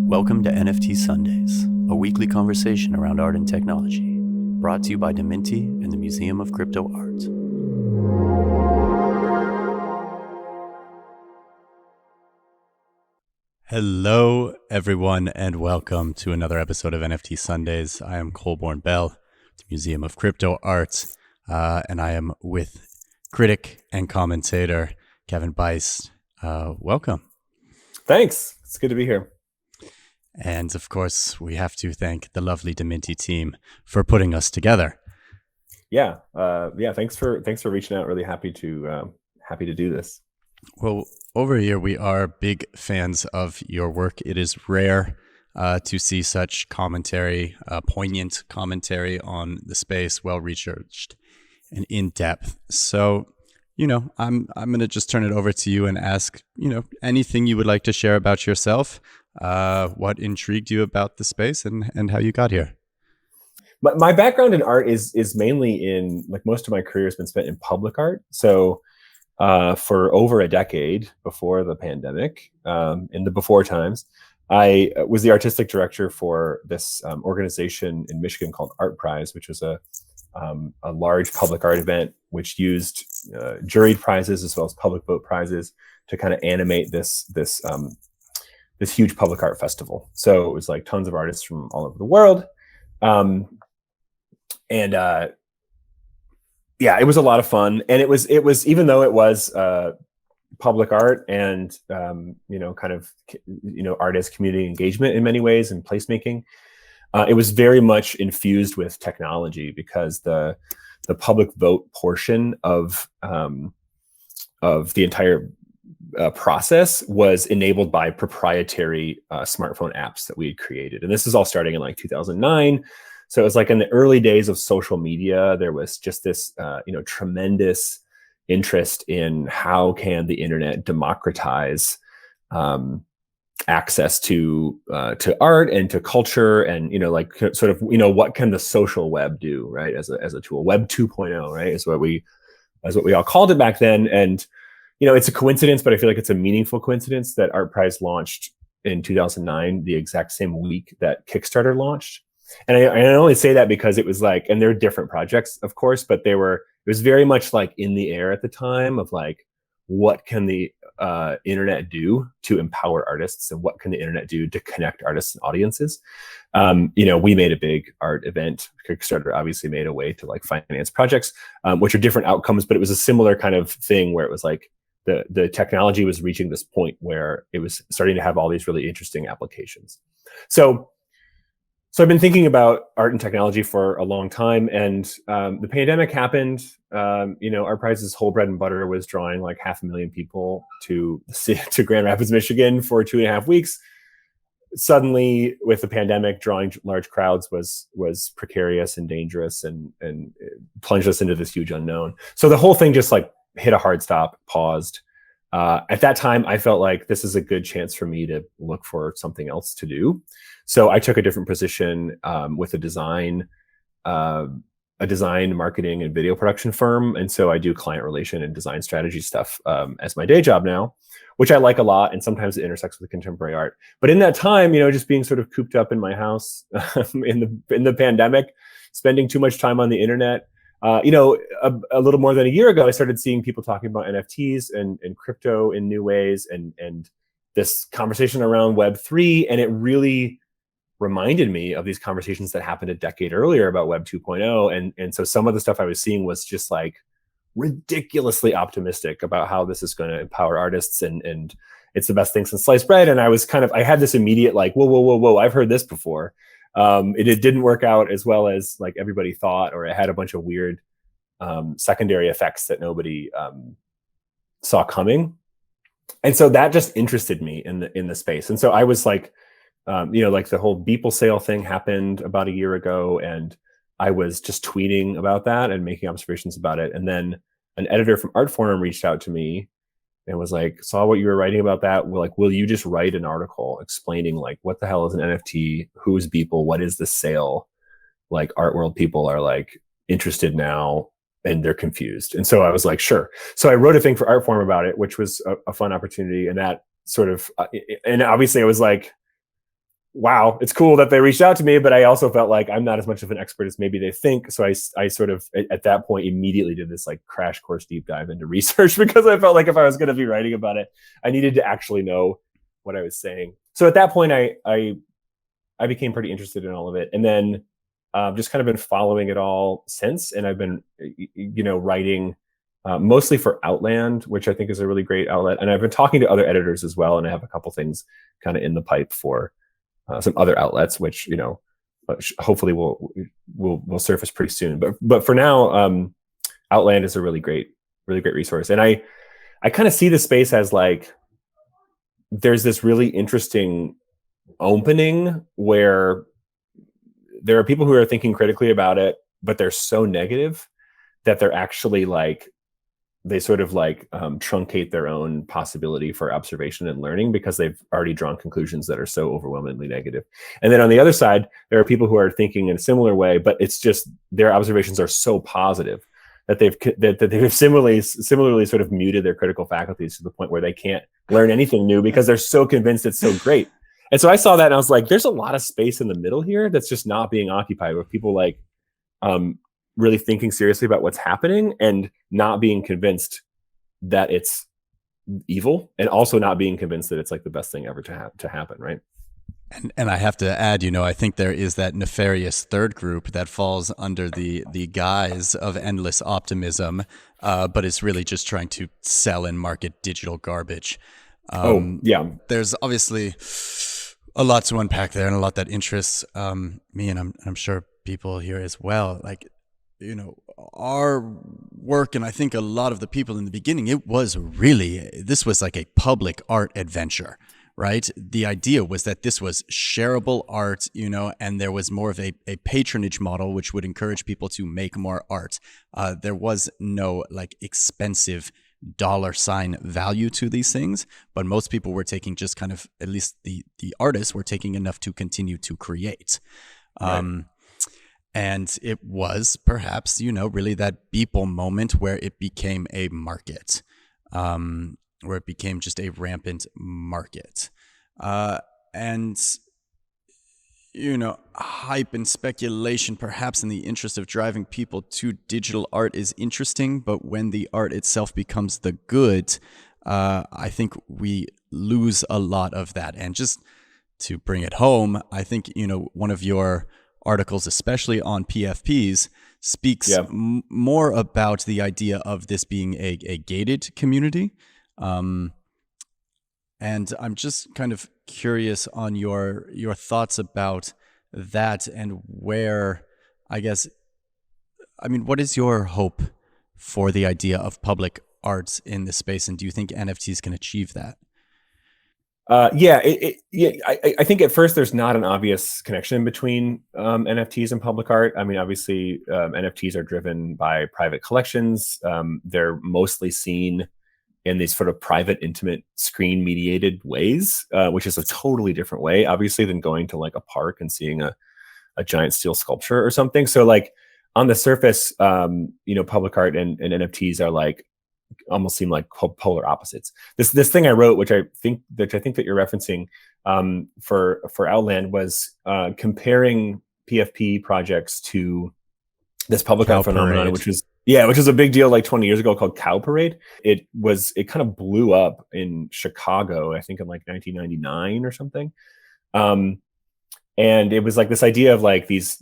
Welcome to NFT Sundays, a weekly conversation around art and technology, brought to you by DMINTI and the Museum of Crypto Art. Hello, everyone, and welcome to another episode of NFT Sundays. I am Colborn Bell, the Museum of Crypto Art, and I am with critic and commentator Kevin Buist. Welcome. Thanks. It's good to be here. And of course, we have to thank the lovely DMINTI team for putting us together. Yeah. Thanks for reaching out. Really happy to do this. Well, over here, we are big fans of your work. It is rare to see such commentary, poignant commentary on the space, well researched and in depth. So, I'm going to just turn it over to you and ask, anything you would like to share about yourself. What intrigued you about the space and how you got here? My background in art is mainly in, like, most of my career has been spent in public art. So for over a decade before the pandemic, in the before times, I was the artistic director for this organization in Michigan called ArtPrize, which was a large public art event which used juried prizes as well as public vote prizes to kind of animate this huge public art festival. So it was like tons of artists from all over the world. It was a lot of fun. And it was, even though it was public art and, artist community engagement in many ways and placemaking, it was very much infused with technology because the public vote portion of the entire process was enabled by proprietary smartphone apps that we had created. And this is all starting in like 2009. So it was like in the early days of social media, there was just this, tremendous interest in how can the internet democratize access to art and to culture, and what can the social web do, right? As a tool, Web 2.0, right, is what we all called it back then. And it's a coincidence, but I feel like it's a meaningful coincidence that ArtPrize launched in 2009, the exact same week that Kickstarter launched. And I only say that because it was like, and they're different projects, of course, but it was very much like in the air at the time of like, what can the internet do to empower artists, and what can the internet do to connect artists and audiences? We made a big art event. Kickstarter obviously made a way to like finance projects, which are different outcomes, but it was a similar kind of thing where it was like the technology was reaching this point where it was starting to have all these really interesting applications. So I've been thinking about art and technology for a long time, and the pandemic happened. ArtPrize's whole bread and butter was drawing like 500,000 people to Grand Rapids, Michigan for 2.5 weeks. Suddenly, with the pandemic, drawing large crowds was precarious and dangerous, and plunged us into this huge unknown. So the whole thing just like hit a hard stop, paused. At that time, I felt like this is a good chance for me to look for something else to do. So I took a different position with a design, marketing, and video production firm. And so I do client relation and design strategy stuff as my day job now, which I like a lot. And sometimes it intersects with contemporary art. But in that time, just being sort of cooped up in my house in the pandemic, spending too much time on the internet. A little more than a year ago, I started seeing people talking about NFTs and crypto in new ways, and this conversation around Web3, and it really reminded me of these conversations that happened a decade earlier about Web 2.0. And so some of the stuff I was seeing was just like ridiculously optimistic about how this is going to empower artists, and it's the best thing since sliced bread. And I had this immediate like, whoa, I've heard this before. It didn't work out as well as like everybody thought, or it had a bunch of weird secondary effects that nobody saw coming. And so that just interested me in the space. And so I was like, like the whole Beeple sale thing happened about a year ago, and I was just tweeting about that and making observations about it. And then an editor from Artforum reached out to me and was like, saw what you were writing about that. We're like, will you just write an article explaining like, what the hell is an NFT? Who is Beeple? What is the sale? Like, art world people are like interested now and they're confused. And so I was like, sure. So I wrote a thing for Artforum about it, which was a fun opportunity. And that sort of, and obviously I was like, wow, it's cool that they reached out to me, but I also felt like I'm not as much of an expert as maybe they think. So I sort of at that point immediately did this like crash course deep dive into research because I felt like if I was going to be writing about it, I needed to actually know what I was saying. So at that point, I became pretty interested in all of it, and then just kind of been following it all since. And I've been, writing mostly for Outland, which I think is a really great outlet. And I've been talking to other editors as well, and I have a couple things kind of in the pipe for some other outlets, which hopefully will surface pretty soon. But for now, Outland is a really great resource, and I kind of see the space as like there's this really interesting opening where there are people who are thinking critically about it, but they're so negative that they're actually like they sort of like truncate their own possibility for observation and learning because they've already drawn conclusions that are so overwhelmingly negative. And then on the other side, there are people who are thinking in a similar way, but it's just their observations are so positive that they've similarly sort of muted their critical faculties to the point where they can't learn anything new because they're so convinced it's so great. And so I saw that and I was like, there's a lot of space in the middle here that's just not being occupied with people like really thinking seriously about what's happening and not being convinced that it's evil, and also not being convinced that it's like the best thing ever to happen, right? And I have to add, I think there is that nefarious third group that falls under the guise of endless optimism, but it's really just trying to sell and market digital garbage. Yeah. There's obviously a lot to unpack there and a lot that interests me, and I'm sure people here as well. Like, our work, and I think a lot of the people in the beginning, this was like a public art adventure, right? The idea was that this was shareable art, and there was more of a patronage model, which would encourage people to make more art. There was no like expensive $ value to these things, but most people were taking just kind of, at least the artists were taking enough to continue to create. Right. And it was perhaps, really that Beeple moment where it became a market, where it became just a rampant market. And, hype and speculation, perhaps in the interest of driving people to digital art, is interesting. But when the art itself becomes the good, I think we lose a lot of that. And just to bring it home, I think, one of your articles, especially on PFPs, speaks more about the idea of this being a gated community. And I'm just kind of curious on your thoughts about that, and where, what is your hope for the idea of public arts in this space, and do you think NFTs can achieve that? I think at first there's not an obvious connection between NFTs and public art. I mean, obviously, NFTs are driven by private collections. They're mostly seen in these sort of private, intimate, screen-mediated ways, which is a totally different way, obviously, than going to like a park and seeing a giant steel sculpture or something. So, like on the surface, public art and NFTs are like almost seem like polar opposites. This thing I wrote, which I think that you're referencing, for Outland, was comparing PFP projects to this public art phenomenon, which was a big deal like 20 years ago, called Cow Parade. It kind of blew up in Chicago, I think in like 1999 or something. And it was like this idea of like these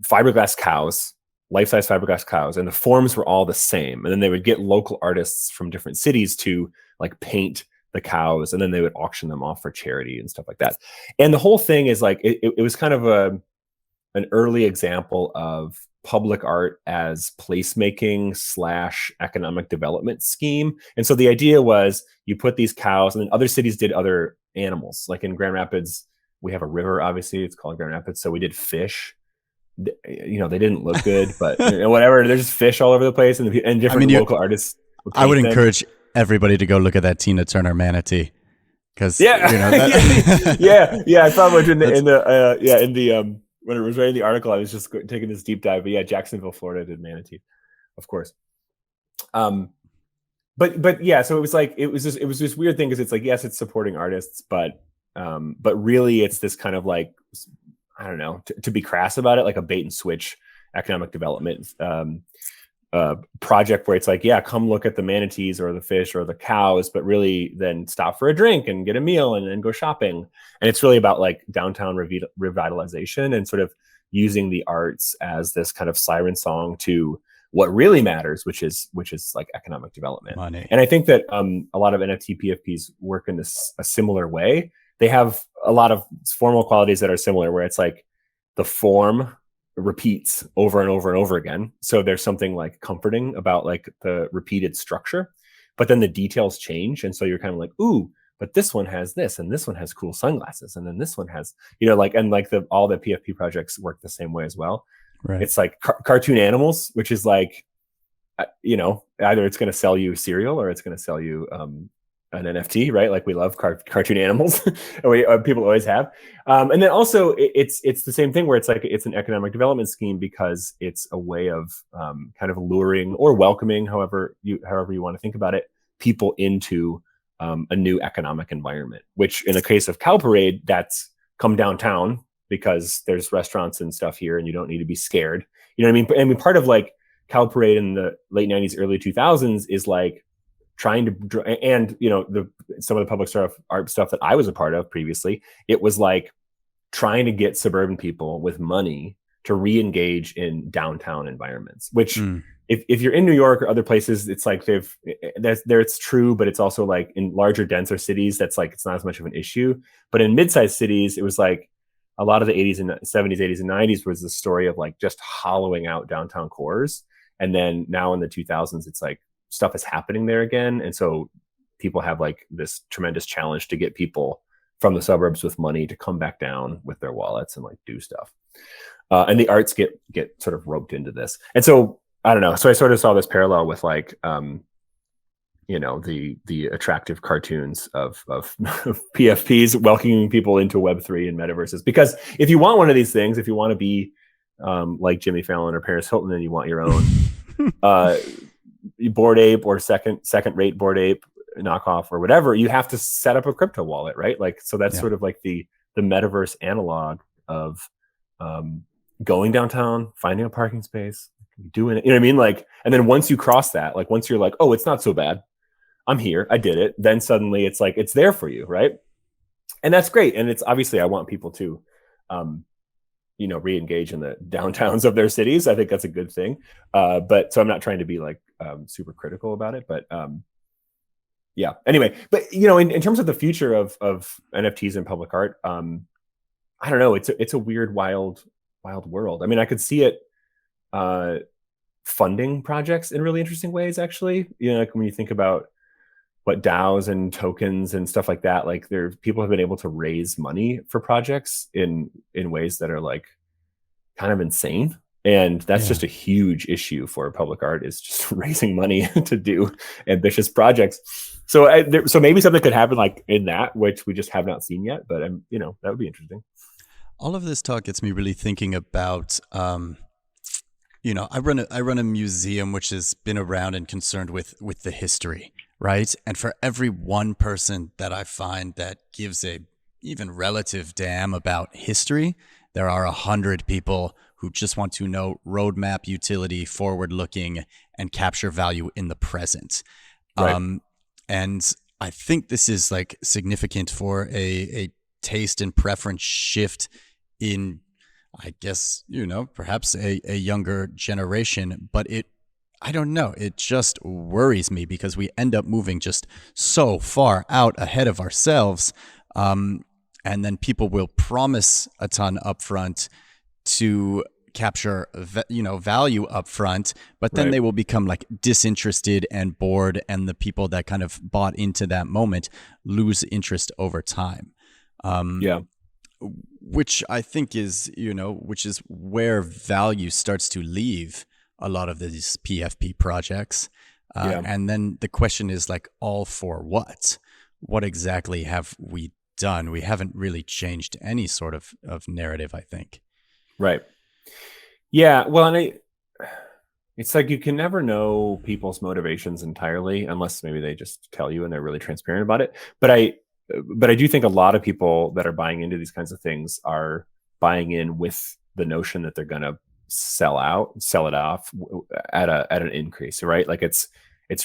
fiberglass cows, life-size fiberglass cows, and the forms were all the same. And then they would get local artists from different cities to like paint the cows, and then they would auction them off for charity and stuff like that. And the whole thing is like, it was kind of an early example of public art as placemaking / economic development scheme. And so the idea was you put these cows, and then other cities did other animals. Like in Grand Rapids, we have a river, obviously, it's called Grand Rapids. So we did fish. They didn't look good, but whatever. There's just fish all over the place, and different local artists. I would encourage everybody to go look at that Tina Turner manatee, because I thought when it was writing the article, I was just taking this deep dive. But yeah, Jacksonville, Florida did manatee, of course. But yeah, so it was this weird thing, because it's like, yes, it's supporting artists, but But really it's this kind of like, I don't know, to be crass about it, like a bait and switch economic development project where it's like, yeah, come look at the manatees or the fish or the cows, but really then stop for a drink and get a meal and then go shopping. And it's really about like downtown revitalization and sort of using the arts as this kind of siren song to what really matters, which is like economic development. Money. And I think that a lot of NFT PFPs work in a similar way. They have a lot of formal qualities that are similar, where it's like the form repeats over and over and over again. So there's something like comforting about like the repeated structure, but then the details change. And so you're kind of like, ooh, but this one has this, and this one has cool sunglasses, and then this one has, like, and like all the PFP projects work the same way as well. Right. It's like cartoon animals, which is like, either it's going to sell you cereal or it's going to sell you an NFT, right? Like we love cartoon animals. People always have. And then also it's the same thing where it's like, it's an economic development scheme because it's a way of kind of luring or welcoming, however you want to think about it, people into a new economic environment, which in the case of Cow Parade, that's come downtown because there's restaurants and stuff here and you don't need to be scared. You know what I mean? Part of like Cow Parade in the late 90s, early 2000s is like trying to, and some of the public art stuff that I was a part of previously, it was like trying to get suburban people with money to re-engage in downtown environments, which if you're in New York or other places, it's like it's true, but it's also like in larger, denser cities, that's like, it's not as much of an issue. But in mid-sized cities, it was like a lot of the 80s and 70s, 80s and 90s was the story of like just hollowing out downtown cores. And then now in the 2000s, it's like stuff is happening there again. And so people have like this tremendous challenge to get people from the suburbs with money to come back down with their wallets and like do stuff. And the arts get sort of roped into this. And so, I don't know. So I sort of saw this parallel with like, the attractive cartoons of PFPs welcoming people into Web3 and metaverses. Because if you want one of these things, if you want to be like Jimmy Fallon or Paris Hilton, and you want your own Bored Ape or second rate Bored Ape knockoff or whatever, you have to set up a crypto wallet, right? Like, so that's sort of like the metaverse analog of going downtown, finding a parking space, doing it, you know what I mean? Like, and then once you cross that, like once you're like, oh, it's not so bad, I'm here, I did it, then suddenly it's like, it's there for you, right? And that's great. And it's obviously, I want people to re-engage in the downtowns of their cities. I think that's a good thing. But so I'm not trying to be like super critical about it, but yeah, anyway, but in terms of the future of NFTs and public art, I don't know, it's a weird, wild world. I mean, I could see it funding projects in really interesting ways, actually. Like when you think about what DAOs and tokens and stuff like that, like people have been able to raise money for projects in ways that are like kind of insane. And that's just a huge issue for public art, is just raising money to do ambitious projects. So so maybe something could happen like in that, which we just have not seen yet, but that would be interesting. All of this talk gets me really thinking about, I run a museum which has been around and concerned with the history, right? And for every one person that I find that gives a even relative damn about history, there are 100 people who just want to know roadmap, utility, forward-looking, and capture value in the present. Right. And I think this is like significant for a taste and preference shift in, I guess, perhaps a younger generation, but I don't know, it just worries me because we end up moving just so far out ahead of ourselves. And then people will promise a ton upfront to capture, value upfront, but then they will become like disinterested and bored, and the people that kind of bought into that moment lose interest over time. Which I think is, which is where value starts to leave a lot of these PFP projects. And then the question is like, all for what? What exactly have we done? We haven't really changed any sort of narrative, I think. Right. Yeah. Well, and it's like you can never know people's motivations entirely unless maybe they just tell you and they're really transparent about it. But but I do think a lot of people that are buying into these kinds of things are buying in with the notion that they're going to sell it off at an increase, right? Like it's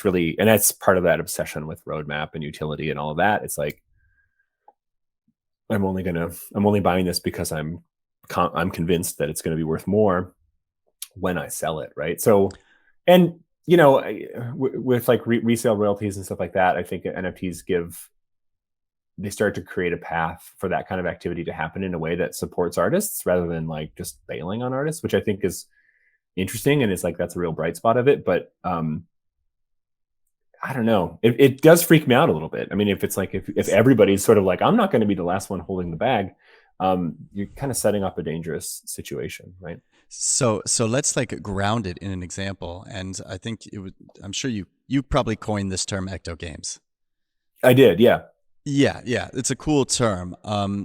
really, and that's part of that obsession with roadmap and utility and all of that. It's like, I'm only buying this because I'm convinced that it's going to be worth more when I sell it, right? So, and you know, with like resale royalties and stuff like that, I think NFTs they start to create a path for that kind of activity to happen in a way that supports artists rather than like just bailing on artists, which I think is interesting, and it's like that's a real bright spot of it. But I don't know, it does freak me out a little bit. I mean, if it's like if everybody's sort of like, I'm not going to be the last one holding the bag, you're kind of setting up a dangerous situation, right? So let's like ground it in an example, and I think I'm sure you probably coined this term Ecto-games. I did, yeah. Yeah, it's a cool term.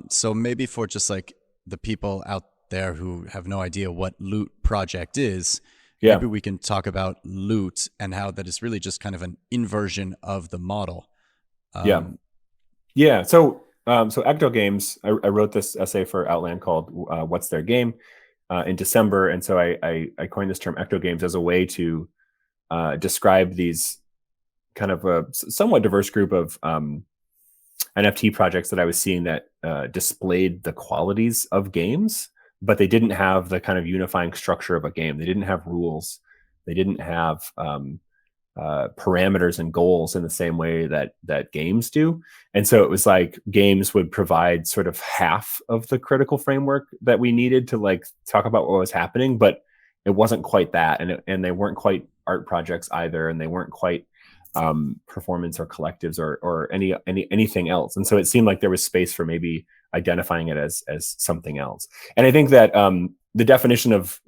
So maybe for just like the people out there who have no idea what Loot Project is, maybe we can talk about Loot and how that is really just kind of an inversion of the model. Yeah. So Ecto-games, I wrote this essay for Outland called "What's Their Game" in December, and so I coined this term Ecto-games as a way to describe these kind of a somewhat diverse group of NFT projects that I was seeing that displayed the qualities of games, but they didn't have the kind of unifying structure of a game. They didn't have rules. They didn't have parameters and goals in the same way that games do. And so it was like games would provide sort of half of the critical framework that we needed to like talk about what was happening, but it wasn't quite that. And they weren't quite art projects either. And they weren't quite performance or collectives or anything else. And so it seemed like there was space for maybe identifying it as something else. And I think that the definition of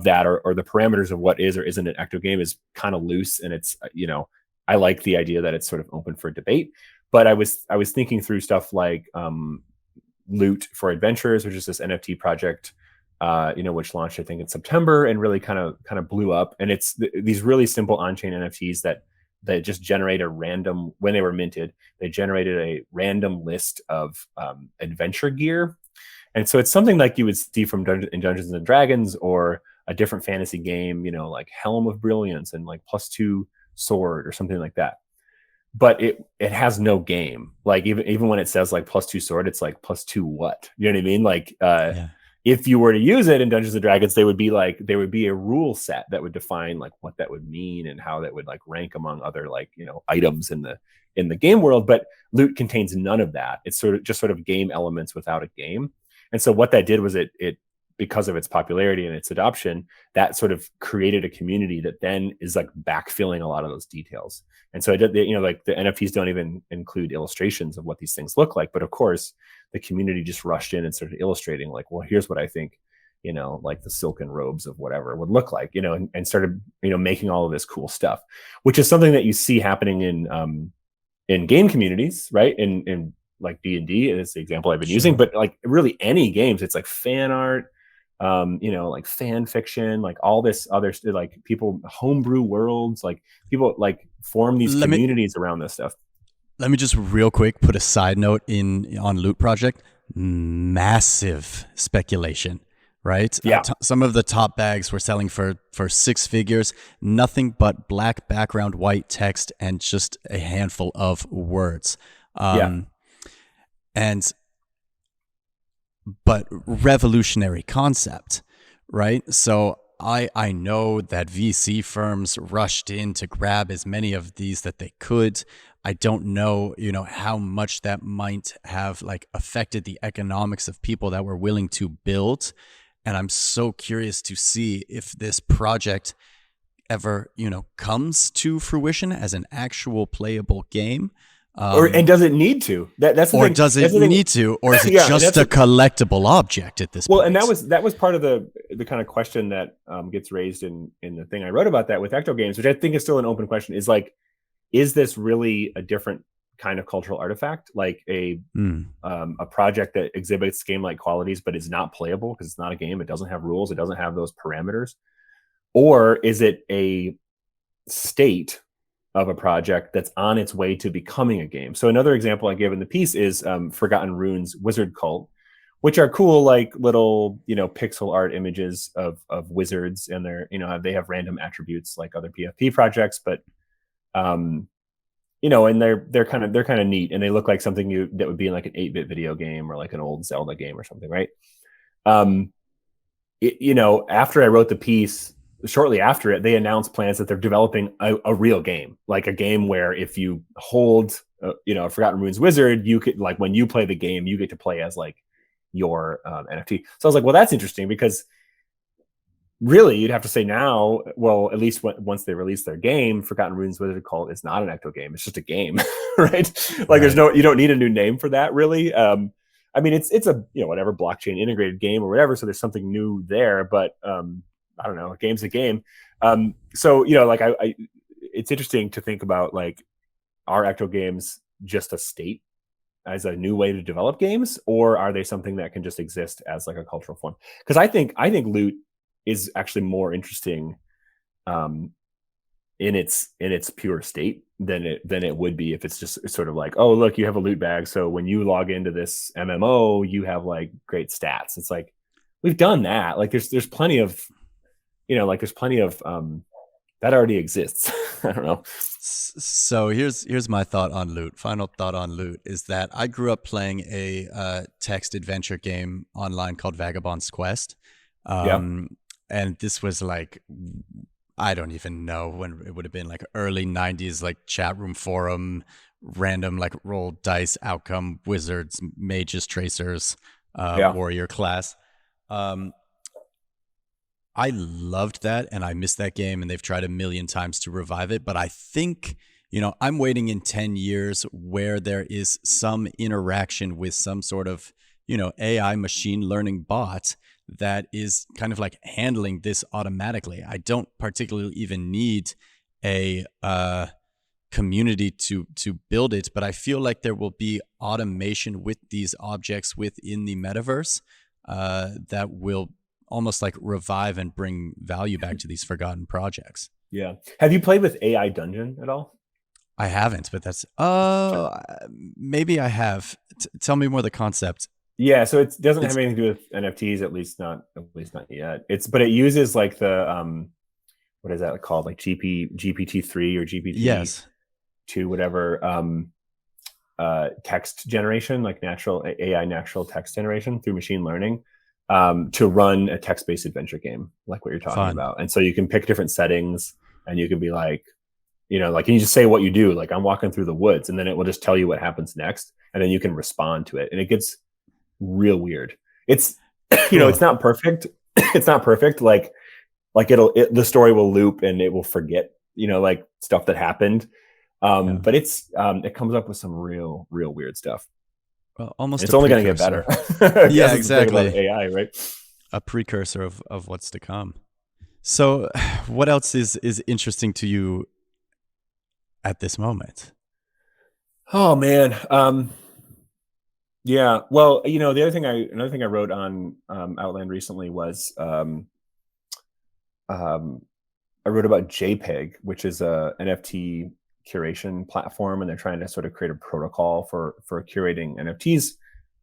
that or the parameters of what is or isn't an Ecto-game is kind of loose, and it's I like the idea that it's sort of open for debate. But I was thinking through stuff like Loot for Adventures, which is this NFT project which launched I think in September and really kind of blew up. And it's these really simple on-chain NFTs that just generate a random, when they were minted, they generated a random list of adventure gear. And so it's something like you would see from Dungeons and Dragons or a different fantasy game, like Helm of Brilliance and like +2 sword or something like that. But it has no game. Like even when it says like +2 sword, it's like +2 what? You know what I mean? Like if you were to use it in Dungeons and Dragons, there would be a rule set that would define like what that would mean and how that would like rank among other like, items in the game world. But Loot contains none of that. It's sort of game elements without a game. And so what that did was it because of its popularity and its adoption, that sort of created a community that then is like backfilling a lot of those details. And so like the NFTs don't even include illustrations of what these things look like. But of course, the community just rushed in and started illustrating like, well, here's what I think, like the silken robes of whatever would look like, and started, making all of this cool stuff, which is something that you see happening in game communities, right? In like D&D is the example I've been using, but like really any games, it's like fan art, like fan fiction, like all this other like people homebrew worlds, like people like form these communities around this stuff. Let me just real quick put a side note on Loot Project. Massive speculation, right? Yeah. Some of the top bags were selling for 6 figures, nothing but black background, white text, and just a handful of words. But revolutionary concept, right? So I know that VC firms rushed in to grab as many of these that they could. I don't know, how much that might have like affected the economics of people that were willing to build. And I'm so curious to see if this project ever, comes to fruition as an actual playable game. And does it need to? That's the or thing. Does it need to? Or is it just a collectible object at this point? Well, and that was part of the kind of question that gets raised in the thing I wrote about that with Ecto-games, which I think is still an open question, is like, is this really a different kind of cultural artifact, like a project that exhibits game-like qualities but is not playable because it's not a game, it doesn't have rules, it doesn't have those parameters? Or is it a state of a project that's on its way to becoming a game. So another example I gave in the piece is Forgotten Runes Wizard Cult, which are cool, like little, pixel art images of wizards, and they're, they have random attributes like other PFP projects, but and they're kind of neat, and they look like something that would be in like an 8-bit video game or like an old Zelda game or something, right? After I wrote the piece, shortly after it, they announced plans that they're developing a real game, like a game where if you hold, a Forgotten Runes wizard, you could, like, when you play the game, you get to play as like your NFT. So I was like, well, that's interesting, because really you'd have to say now, well, at least once they release their game, Forgotten Runes Wizard Cult is not an Ecto-game. It's just a game, right? Like, right. You don't need a new name for that, really. I mean, it's a, whatever, blockchain integrated game or whatever. So there's something new there, but I don't know, a game's a game. So, like it's interesting to think about, like, are Ecto-games just a state as a new way to develop games, or are they something that can just exist as like a cultural form? Because I think loot is actually more interesting in its pure state than it would be if it's just sort of like, oh, look, you have a loot bag, so when you log into this MMO, you have like great stats. It's like, we've done that. Like there's plenty of, that already exists. I don't know. So here's my thought on loot. Final thought on loot is that I grew up playing a text adventure game online called Vagabond's Quest. And this was like, I don't even know when it would have been, like early 90s, like chat room forum, random like roll dice outcome, wizards, mages, tracers, warrior class. I loved that, and I missed that game, and they've tried a million times to revive it. But I think, I'm waiting in 10 years where there is some interaction with some sort of, AI machine learning bot that is kind of like handling this automatically. I don't particularly even need a community to build it, but I feel like there will be automation with these objects within the metaverse that will almost like revive and bring value back to these forgotten projects. Yeah. Have you played with AI Dungeon at all? I haven't, but that's maybe I have. Tell me more the concept. Yeah, so it doesn't have anything to do with NFTs, at least not yet. But it uses like the what is that called? Like GPT-3 or GPT-2, whatever, text generation, like natural text generation through machine learning, to run a text-based adventure game, like what you're talking about. And so you can pick different settings, and you can be like, like, and you just say what you do, like, I'm walking through the woods, and then it will just tell you what happens next, and then you can respond to it, and it gets real weird. It's it's not perfect. It's not perfect. Like the story will loop, and it will forget, like stuff that happened. But it comes up with some real weird stuff. Well, almost it's only going to get better. Yeah, exactly. AI, right? A precursor of what's to come. So what else is interesting to you at this moment? Oh man. Yeah. Well, another thing I wrote on Outland recently was I wrote about JPEG, which is a NFT curation platform, and they're trying to sort of create a protocol for curating NFTs.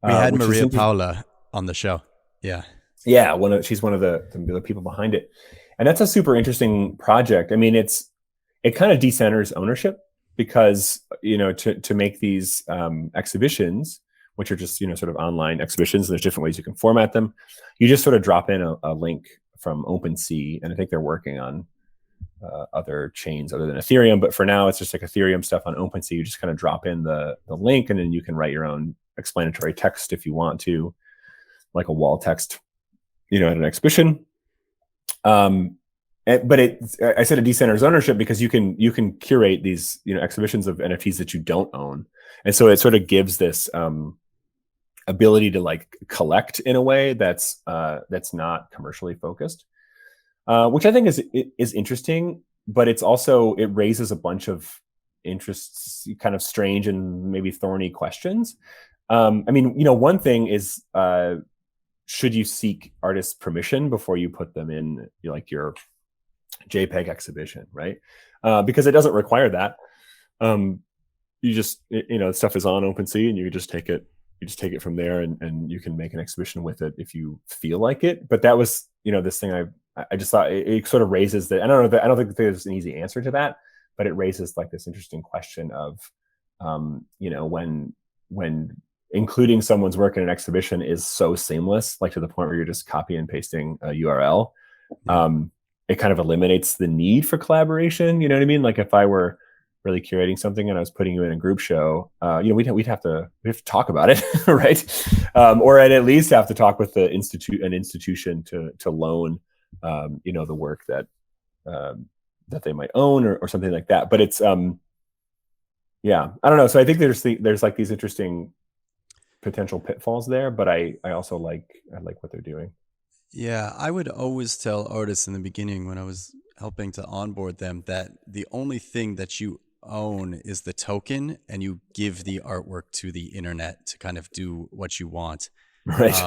We had Maria Paula on the show. Yeah. She's one of the people behind it, and that's a super interesting project. I mean, it kind of decenters ownership, because to make these exhibitions, which are just sort of online exhibitions, and there's different ways you can format them. You just sort of drop in a link from OpenSea, and I think they're working on other chains other than Ethereum, but for now it's just like Ethereum stuff on OpenSea. You just kind of drop in the link, and then you can write your own explanatory text if you want to, like a wall text, at an exhibition. But I said it decenters ownership because you can curate these exhibitions of NFTs that you don't own, and so it sort of gives this ability to like collect in a way that's not commercially focused, which I think is interesting, but it raises a bunch of interests, kind of strange and maybe thorny questions. I mean, one thing is, should you seek artists' permission before you put them in your JPEG exhibition, right? Because it doesn't require that. You just, stuff is on OpenSea, and you just take it from there, and you can make an exhibition with it if you feel like it. But that was, this thing I just thought it sort of raises I don't know, I don't think there's an easy answer to that, but it raises like this interesting question of, when including someone's work in an exhibition is so seamless, like to the point where you're just copy and pasting a URL, it kind of eliminates the need for collaboration. You know what I mean? Like if I were really curating something and I was putting you in a group show, we'd have to talk about it, right? Or I'd at least have to talk with an institution to loan, the work that they might own, or something like that. But it's, yeah, I don't know. So I think there's like these interesting potential pitfalls there, but I also like what they're doing. Yeah, I would always tell artists in the beginning when I was helping to onboard them that the only thing that you own is the token, and you give the artwork to the internet to kind of do what you want. Right.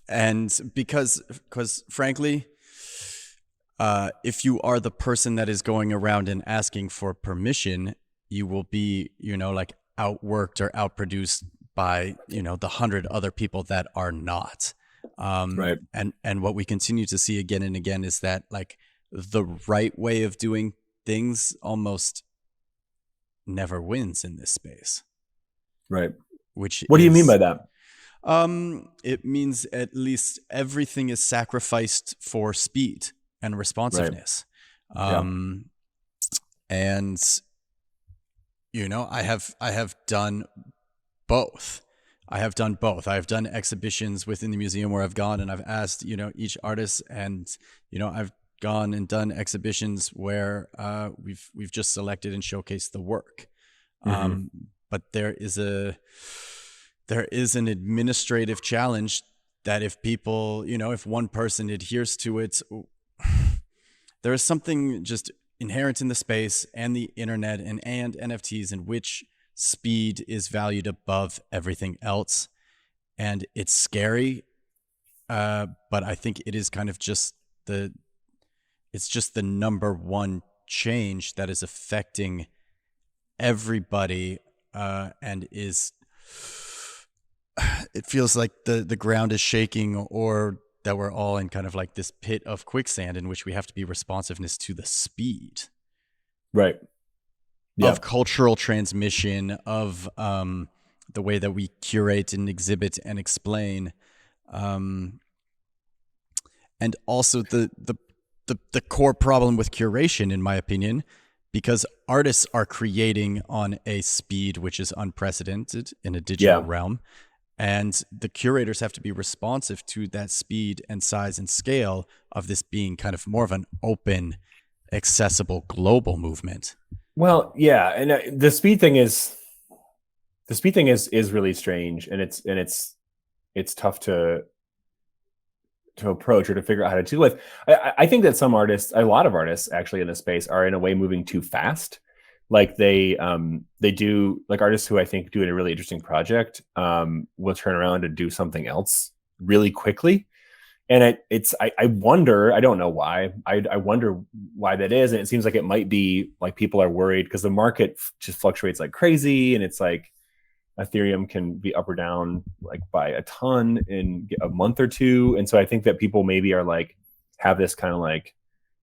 And because frankly, if you are the person that is going around and asking for permission, you will be, like outworked or outproduced by, the 100 other people that are not. Right. And what we continue to see again and again is that like the right way of doing things almost never wins in this space. Right. What do you mean by that? It means at least everything is sacrificed for speed and responsiveness. Right. And I have done both. I have done exhibitions within the museum where I've gone and I've asked, each artist, and, I've gone and done exhibitions where we've just selected and showcased the work. But there is an administrative challenge that if people, if one person adheres to it, there is something just inherent in the space and the internet and NFTs in which speed is valued above everything else. And it's scary, but I think it is kind of just it's just the number one change that is affecting everybody, and it feels like the ground is shaking, or that we're all in kind of like this pit of quicksand in which we have to be responsiveness to the speed. Right. Yeah. Of cultural transmission, of the way that we curate and exhibit and explain, and also the core problem with curation, in my opinion, because artists are creating on a speed which is unprecedented in a digital realm, and the curators have to be responsive to that speed and size and scale of this being kind of more of an open, accessible, global movement. Well, yeah, and the speed thing is really strange, and it's tough to approach or to figure out how to deal with. I think that some artists, a lot of artists actually in this space, are in a way moving too fast. Like they do, like artists who I think do a really interesting project will turn around and do something else really quickly. And I wonder, I don't know why, I wonder why that is. And it seems like it might be like people are worried because the market just fluctuates like crazy. And it's like Ethereum can be up or down like by a ton in a month or two. And so I think that people maybe are like, have this kind of like,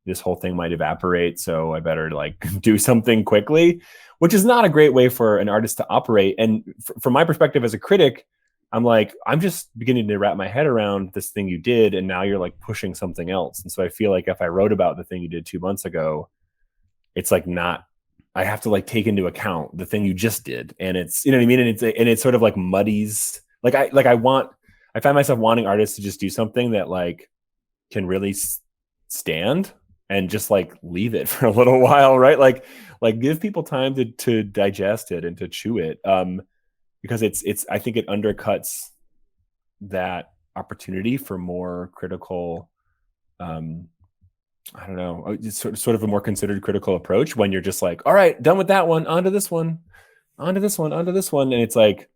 this whole thing might evaporate, so I better like do something quickly, which is not a great way for an artist to operate. And from my perspective as a critic, I'm like, I'm just beginning to wrap my head around this thing you did, and now you're like pushing something else. And so I feel like if I wrote about the thing you did 2 months ago, it's like not, I have to like take into account the thing you just did, and it's, you know what I mean, and it's sort of like muddies. Like I find myself wanting artists to just do something that like can really stand and just like leave it for a little while, right? Like give people time to digest it and to chew it. Because it's I think it undercuts that opportunity for more critical, I don't know, it's sort of a more considered critical approach when you're just like, all right, done with that one, onto this one, onto this one, onto this one. And it's like,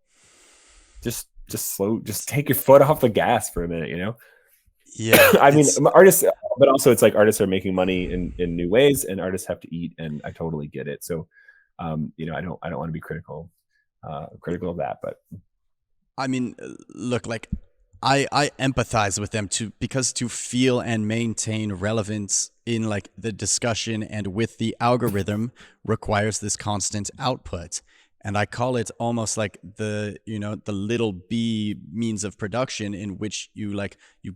just slow, just take your foot off the gas for a minute, you know? Yeah. I mean, artists but also it's like artists are making money in new ways, and artists have to eat, and I totally get it. So, you know, I don't want to be critical of that, but I mean, look, like I empathize with them because to feel and maintain relevance in like the discussion and with the algorithm requires this constant output. And I call it almost like the, you know, the little B means of production, in which you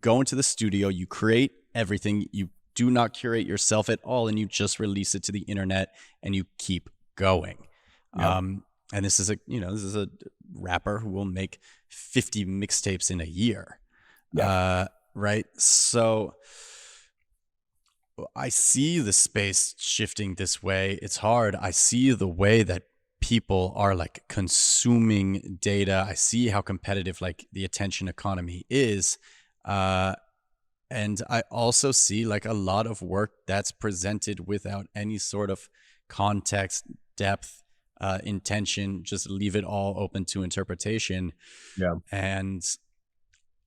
go into the studio, you create everything, you do not curate yourself at all, and you just release it to the internet and you keep going. yeah. And this is a rapper who will make 50 mixtapes in a year. Yeah. Right. So I see the space shifting this way. It's hard. I see the way that people are like consuming data. I see how competitive like the attention economy is. And I also see like a lot of work that's presented without any sort of context, depth, intention, just leave it all open to interpretation. Yeah. And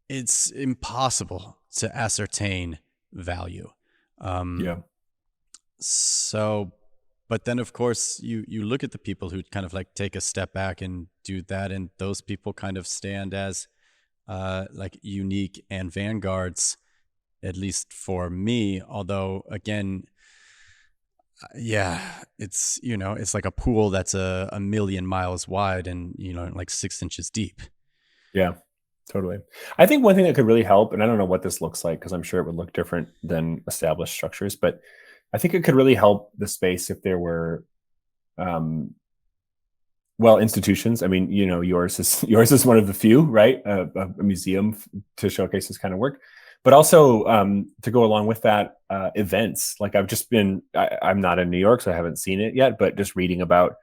it's impossible to ascertain value. Yeah. So, but then of course you look at the people who kind of like take a step back and do that, and those people kind of stand as like unique and vanguards, at least for me. Although again, yeah, it's, you know, it's like a pool that's a million miles wide and, you know, like 6 inches deep. Yeah, totally. I think one thing that could really help, and I don't know what this looks like because I'm sure it would look different than established structures, but I think it could really help the space if there were, well, institutions. I mean, you know, yours is one of the few, right? A museum to showcase this kind of work, but also to go along with that, events. Like I'm not in New York, so I haven't seen it yet, but just reading about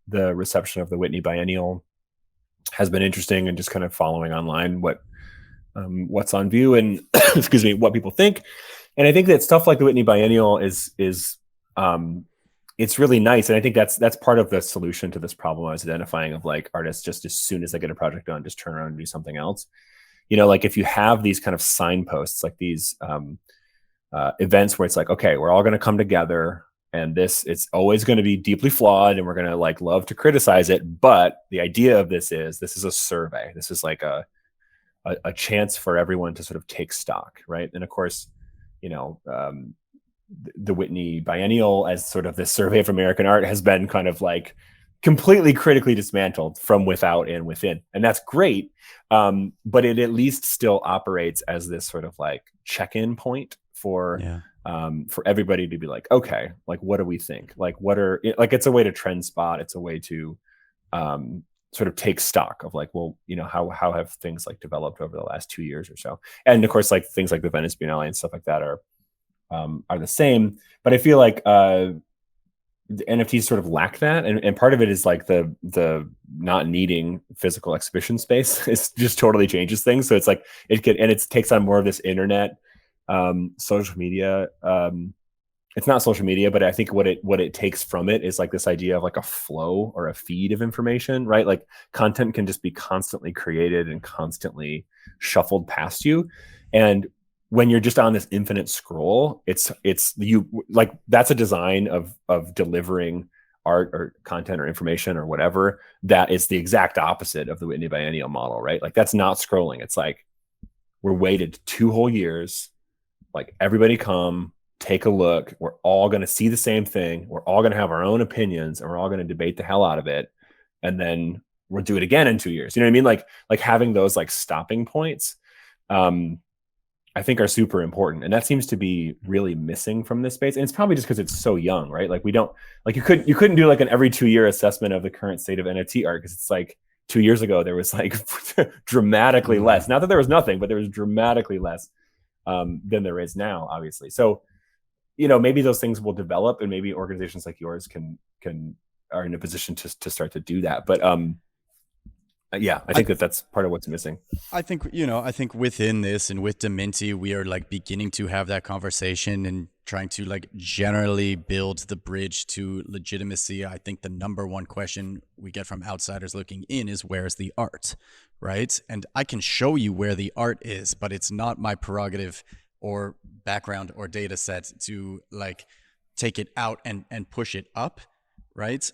the reception of the Whitney Biennial has been interesting, and just kind of following online what's on view and excuse me, what people think. And I think that stuff like the Whitney Biennial is it's really nice. And I think that's part of the solution to this problem I was identifying, of like artists just as soon as they get a project done, just turn around and do something else. You know, like if you have these kind of signposts, like these events where it's like, okay, we're all going to come together, and it's always going to be deeply flawed, and we're going to like love to criticize it. But the idea of this is a survey. This is like a chance for everyone to sort of take stock, right? And of course, you know, the Whitney Biennial as sort of this survey of American art has been kind of like completely critically dismantled from without and within. And that's great. But it at least still operates as this sort of like check-in point for everybody to be like, okay, like, what do we think? Like, it's a way to trend spot. It's a way to sort of take stock of like, well, you know, how have things like developed over the last 2 years or so? And of course, like things like the Venice Biennale and stuff like that are the same. But I feel like the NFTs sort of lack that, and part of it is like the not needing physical exhibition space. It just totally changes things. So it's like it takes on more of this internet, social media. It's not social media, but I think what it takes from it is like this idea of like a flow or a feed of information, right? Like content can just be constantly created and constantly shuffled past you, and when you're just on this infinite scroll, it's you like, that's a design of delivering art or content or information or whatever that is the exact opposite of the Whitney Biennial model, right? Like that's not scrolling. It's like, we're waited 2 whole years, like everybody come take a look. We're all going to see the same thing. We're all going to have our own opinions, and we're all going to debate the hell out of it, and then we'll do it again in 2 years. You know what I mean? Like having those like stopping points, I think are super important. And that seems to be really missing from this space. And it's probably just because it's so young, right? Like we don't, like you couldn't do like an every 2 year assessment of the current state of NFT art, because it's like 2 years ago, there was like dramatically less. Not that there was nothing, but there was dramatically less than there is now, obviously. So, you know, maybe those things will develop, and maybe organizations like yours are in a position to start to do that. But yeah, I think that's part of what's missing. I think, you know, I think within this and with DMINTI, we are like beginning to have that conversation and trying to like generally build the bridge to legitimacy. I think the number one question we get from outsiders looking in is, where's the art, right? And I can show you where the art is, but it's not my prerogative or background or data set to like take it out and push it up, right?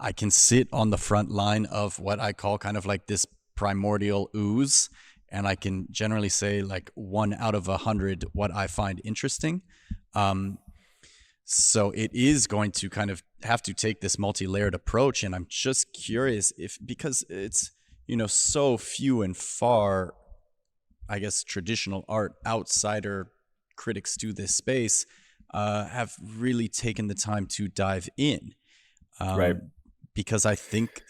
I can sit on the front line of what I call kind of like this primordial ooze, and I can generally say like 1 out of 100 what I find interesting. So it is going to kind of have to take this multi-layered approach, and I'm just curious if, because it's, you know, so few and far, I guess, traditional art outsider critics to this space have really taken the time to dive in. Right. Because I think,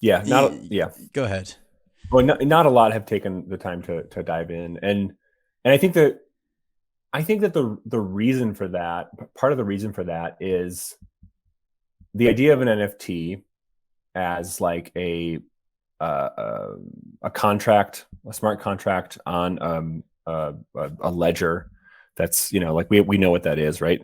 yeah, go ahead. Well, not a lot have taken the time to dive in, and I think that the reason for that, part of the reason for that, is the idea of an NFT as like a contract, a smart contract on a ledger. That's, you know, like we know what that is, right?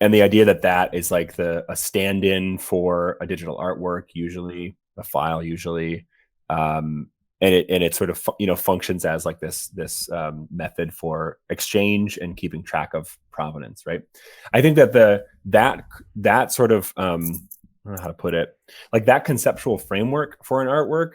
And the idea that is like a stand-in for a digital artwork, usually a file, usually, and it sort of, you know, functions as like this method for exchange and keeping track of provenance, right? I think that that sort of I don't know how to put it, like that conceptual framework for an artwork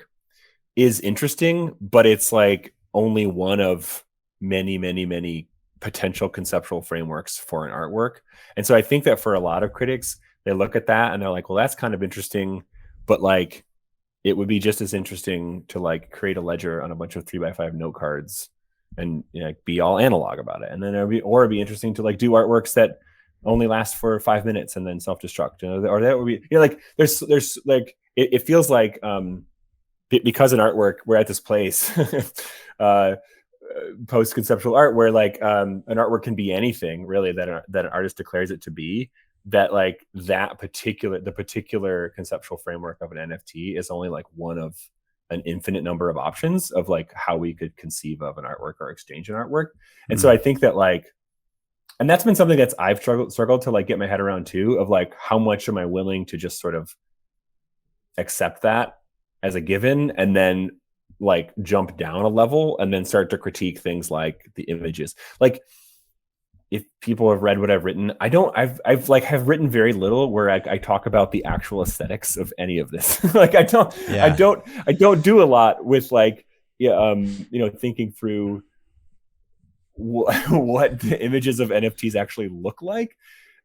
is interesting, but it's like only one of many potential conceptual frameworks for an artwork. And so I think that for a lot of critics, they look at that and they're like, well, that's kind of interesting, but like it would be just as interesting to like create a ledger on a bunch of 3x5 note cards and, you know, be all analog about it. And then it'd be interesting to like do artworks that only last for 5 minutes and then self-destruct, you know, or that would be, you know, like there's like it feels like because in artwork we're at this place post-conceptual art where like an artwork can be anything really that an artist declares it to be, that like the particular conceptual framework of an NFT is only like one of an infinite number of options of like how we could conceive of an artwork or exchange an artwork. And so I think that like, and that's been something that's I've struggled to like get my head around too, of like how much am I willing to just sort of accept that as a given and then like jump down a level and then start to critique things like the images. Like if people have read what I've written, I've written very little where I talk about the actual aesthetics of any of this. Like I don't do a lot with like, you know, thinking through what the images of NFTs actually look like.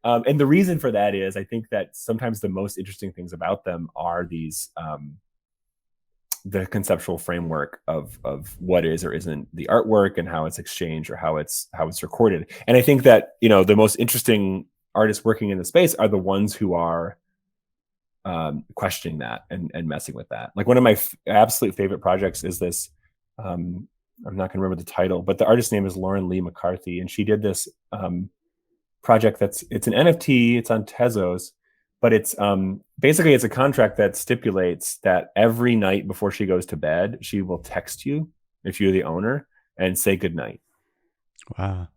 And the reason for that is I think that sometimes the most interesting things about them are these, the conceptual framework of what is or isn't the artwork and how it's exchanged or how it's recorded. And I think that, you know, the most interesting artists working in the space are the ones who are questioning that and messing with that. Like one of my absolute favorite projects is this, I'm not going to remember the title, but the artist's name is Lauren Lee McCarthy. And she did this project it's an NFT, it's on Tezos, but it's basically it's a contract that stipulates that every night before she goes to bed, she will text you if you're the owner and say goodnight. Wow.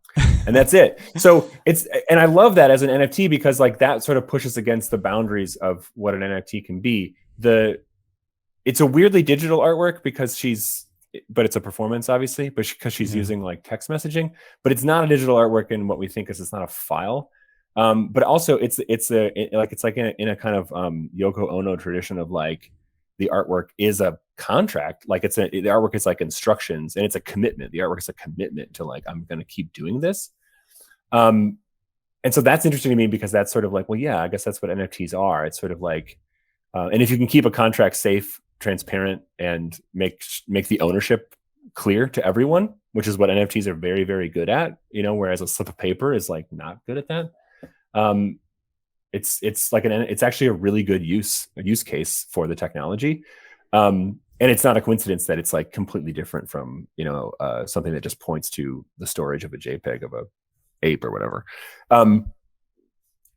And that's it. So and I love that as an NFT because like that sort of pushes against the boundaries of what an NFT can be. It's a weirdly digital artwork but it's a performance obviously, but because she's using like text messaging, but it's not a digital artwork in what we think is it's not a file. But also it's like in a kind of Yoko Ono tradition of like the artwork is a contract, like the artwork is like instructions and it's a commitment. The artwork is a commitment to like, I'm going to keep doing this. And so that's interesting to me because that's sort of like, well, yeah, I guess that's what NFTs are. It's sort of like, and if you can keep a contract safe, transparent, and make the ownership clear to everyone, which is what NFTs are very, very good at, you know, whereas a slip of paper is like not good at that. It's like it's actually a really good use case for the technology. And it's not a coincidence that it's like completely different from, you know, something that just points to the storage of a JPEG of a ape or whatever.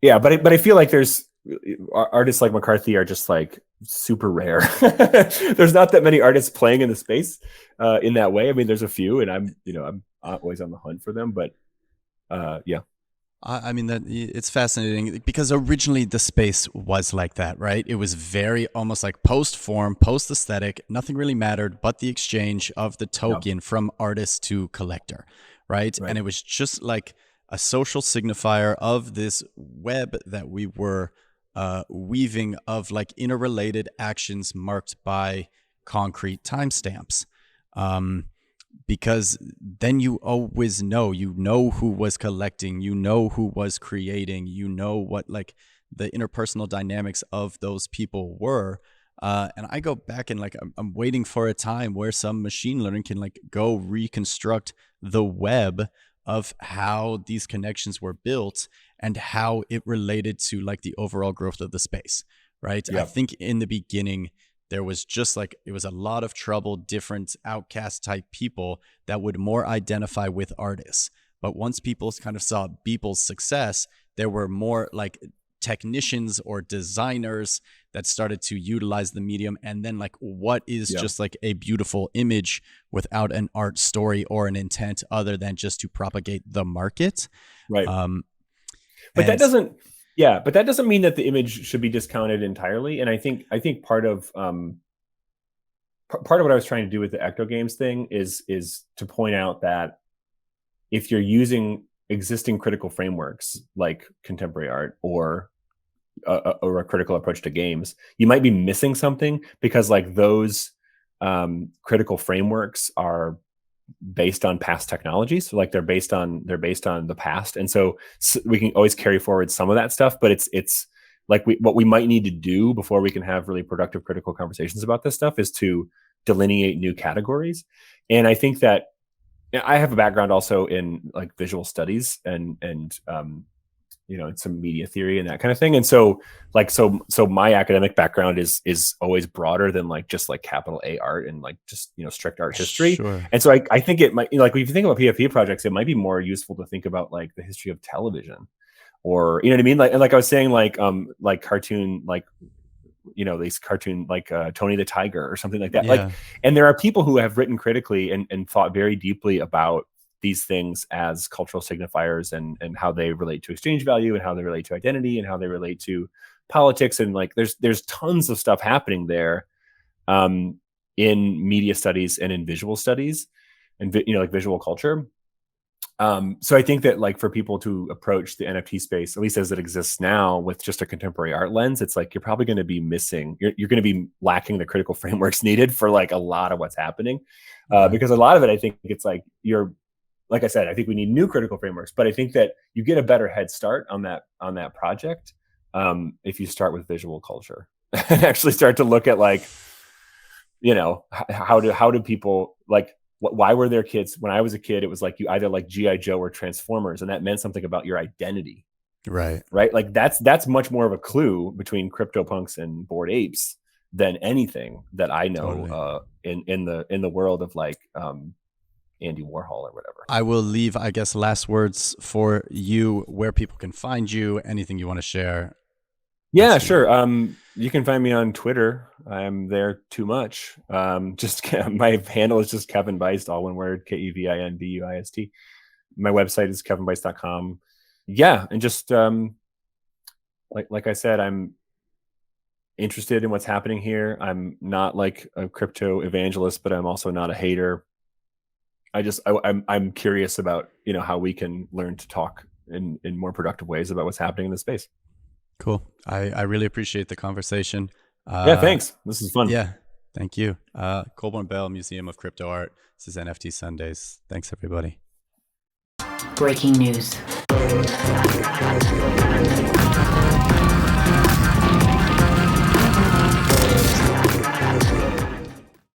Yeah, but I feel like there's artists like McCarthy are just like super rare. There's not that many artists playing in the space in that way. I mean, there's a few, and I'm always on the hunt for them. But yeah. I mean, that it's fascinating because originally the space was like that, right? It was very almost like post-form, post-aesthetic. Nothing really mattered but the exchange of the token from artist to collector, right? Right. And it was just like a social signifier of this web that we were weaving of like interrelated actions marked by concrete timestamps. Because then you always know, who was collecting, who was creating, what like the interpersonal dynamics of those people were. And I go back and like, I'm waiting for a time where some machine learning can like go reconstruct the web of how these connections were built and how it related to like the overall growth of the space, right? Yep. I think in the beginning, there was just like, it was a lot of trouble, different outcast type people that would more identify with artists. But once people kind of saw Beeple's success, there were more like technicians or designers that started to utilize the medium. And then like, what is just like a beautiful image without an art story or an intent other than just to propagate the market? Right. But that doesn't mean that the image should be discounted entirely. And I think part of what I was trying to do with the Ecto-games thing is to point out that if you're using existing critical frameworks like contemporary art or a critical approach to games, you might be missing something, because like those critical frameworks are based on past technologies. So like they're based on the past, and so we can always carry forward some of that stuff, but it's like what we might need to do before we can have really productive critical conversations about this stuff is to delineate new categories. And I think that I have a background also in like visual studies and some media theory and that kind of thing. And so my academic background is always broader than like just like capital A art and like just, strict art history. Sure. And so I think it might, like if you think about PFP projects, it might be more useful to think about like the history of television, or, you know what I mean? Like I was saying, like cartoon, like, these cartoon, like Tony the Tiger or something like that. Yeah. Like, and there are people who have written critically and thought very deeply about these things as cultural signifiers and how they relate to exchange value and how they relate to identity and how they relate to politics. And like, there's tons of stuff happening there in media studies and in visual studies and, like visual culture. So I think that like for people to approach the NFT space, at least as it exists now, with just a contemporary art lens, it's like, you're probably going to be missing, you're going to be lacking the critical frameworks needed for like a lot of what's happening. Because a lot of it, I think it's like, like I said, I think we need new critical frameworks, but I think that you get a better head start on that project if you start with visual culture and actually start to look at like, how do people like, why were there kids? When I was a kid, it was like you either like G.I. Joe or Transformers, and that meant something about your identity. Right. Like that's much more of a clue between CryptoPunks and Bored Apes than anything that I know in the world of like Andy Warhol or whatever. I will leave, I guess, last words for you, where people can find you, anything you want to share. Yeah, sure. You can find me on Twitter. I'm there too much. Just my handle is just Kevin Buist, all one word, KevinBuist. My website is kevinbuist.com. Yeah, and just like I said, I'm interested in what's happening here. I'm not like a crypto evangelist, but I'm also not a hater. I'm curious about how we can learn to talk in more productive ways about what's happening in the space. Cool. I really appreciate the conversation. Yeah, thanks. This is fun. Yeah, thank you. Colborn Bell, Museum of Crypto Art. This is NFT Sundays. Thanks, everybody. Breaking news.